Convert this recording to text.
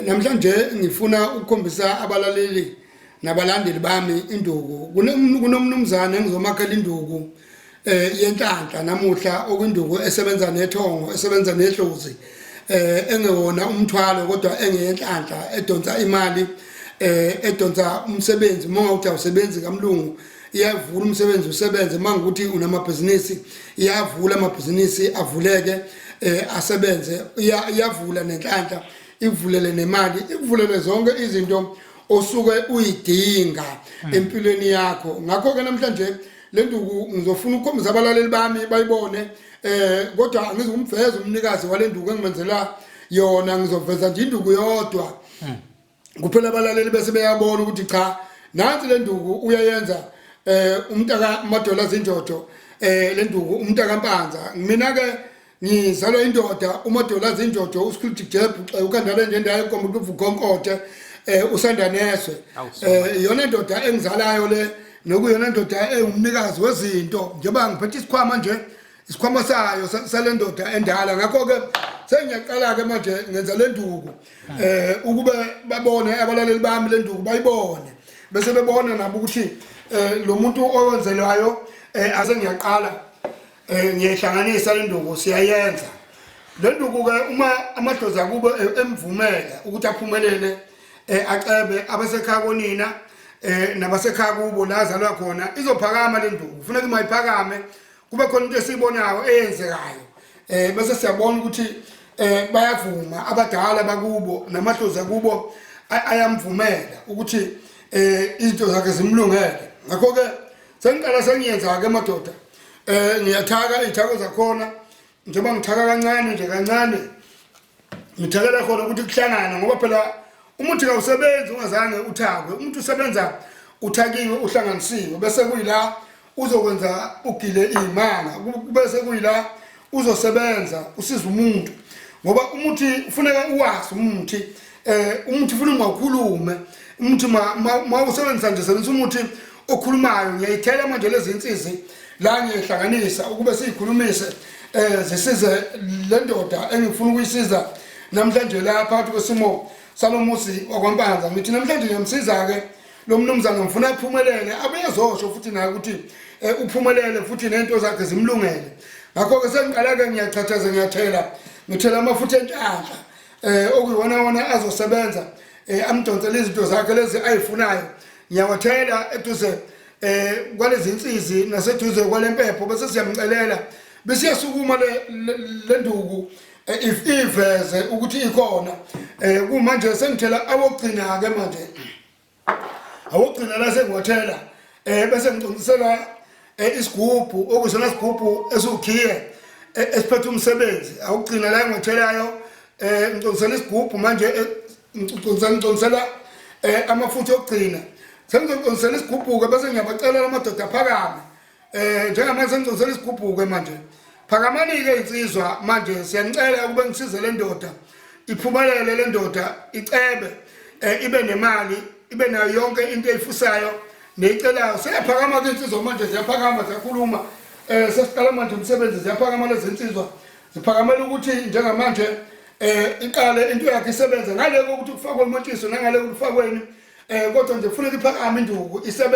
Namhlanje ngifuna ukukhombisa abalaleli nabalandeli bami induku. Kunomnumzane engizomakhela induku yenhlahla namuhla okwinduku esebenza nethongo, esebenza nehlozi. Engewona umthwalo kodwa engeyenhlahla edonsa imali, edonsa umsebenzi. Uma uthi awusebenzi kamlungu iyavula umsebenzi usebenze, mangukuthi unamabhizinisi iyavula amabhizinisi avuleke, asebenze, iyavula nenhlahla, ivulele nemali, ikuvulele zonke izinto osuke uyidinga empilweni yakho. Ngakho ke namhlanje le nduku ngizofuna ukukhombisa abalaleli bami bayibone, kodwa angizukumveza umnikazi wale nduku engimenzela yona, ngizoveza nje induku yodwa kuphela abalaleli bese beyabona ukuthi cha nansi le nduku uyayenza umntaka Madola Zinjojo, le nduku umntaka Mpanza. Mina ke ngizalwa indoda uMadola Zinjojo uScrooge Jebu ukandale nje ndayo komntu uvukonkote usanda neswe, yona indoda engizalayo le nokuyona indoda engumnikazi wezinto njengoba ngiphethe isikhwama nje, isikhwama sayo sale ndoda endala. Ngakho ke sengiyaqala ke manje ngenza le nduku ukube babone abalaleli bami le nduku bayibone, bese bebona nabo ukuthi lo muntu owenzelwayo ase ngiyaqala ngiyihlanganisa le nduku siyayenza le nduku ke. Uma amadlozi kubo emvumela ukuthi aphumelele acebe abasekhaya konina nabasekhaya kubo la azalwa khona, izophakama le nduku. Kufanele mayiphakame kube khona into esibonayo eyenzekayo, bese siyabona ukuthi bayavuma abadala bakubo namadlozi kubo ayamvumela ukuthi izinto zakhe zimlungele. Ngakho ke sengiqala sengiyenza ke madoda, ngiyathaka izithako zakhona njengoba ngithaka kancane nje kancane, ngithakela khona ukuthi kuhlangana, ngoba phela umuthi kawusebenzi ungazange uthakwe. Umuntu usebenza uthakiwe uhlanganisiwe, bese kuyila uzokwenza ugile imanga, bese kuyila uzosebenza usiza umuntu, ngoba umuthi ufuneka uwazi umuthi. Umuthi ufuna ungakhulume, umuthi ma usebenzisa nje sebenzisa umuthi okhulumayo. Ngiyayithela manje lezi insizi la ngiyihlanganisa ukube siyikhulumise zisize le ndoda engifuna ukuyisiza namhlanje la phakathi kwesimo salomuzi wakwaMpanza. Ngithi namhlanje ngiyamsiza ke lo mnumzane, ngifuna aphumelele, abuye ezosho futhi naye ukuthi uphumelele futhi nento zakhe zimlungele. Ngakho ke sengiqala ke ngiyachathaza, ngithela amafutha enhlahla okuyiwona wona azosebenza, amdonsele izinto zakhe lezi ayifunayo. Ngiyawathela eduze kwalezi insizi naseduze kwalempepho, bese siyamcelela bese yasukuma le nduku iveze ukuthi ikhona. Kumanje sengithela awogcina ke manje, awogcina la sengiwathela, bese ngiconsisela isigubhu okusona isigubhu esukhiye esiphethe umsebenzi. Awugcina la engiwathelayo, ngiconsisela isigubhu manje, ngiconsisela amafutha okugcina. Sengiconsisela isigubhu ke bese ngiyabacela amadoda aphakame, njengamanje sengiconsisela isigubhu ke manje. Phakamani ke insizwa manje, siyanicela ukube ngisize le ndoda iphumelele, le ndoda icebe, ibe nemali, ibe nayo yonke into eyifusayo neyicelayo. Siyaphakama ke insizwa manje, ziyaphakama ziyakhuluma, sesiqala manje umsebenzi, ziyaphakama lezi insizwa ziphakamela ukuthi njengamanje iqale into yakhe isebenze ngale kokuthi kufakwe umotshiso nangale kokufakweni, kodwa nje kufanele iphakame induku isebenze.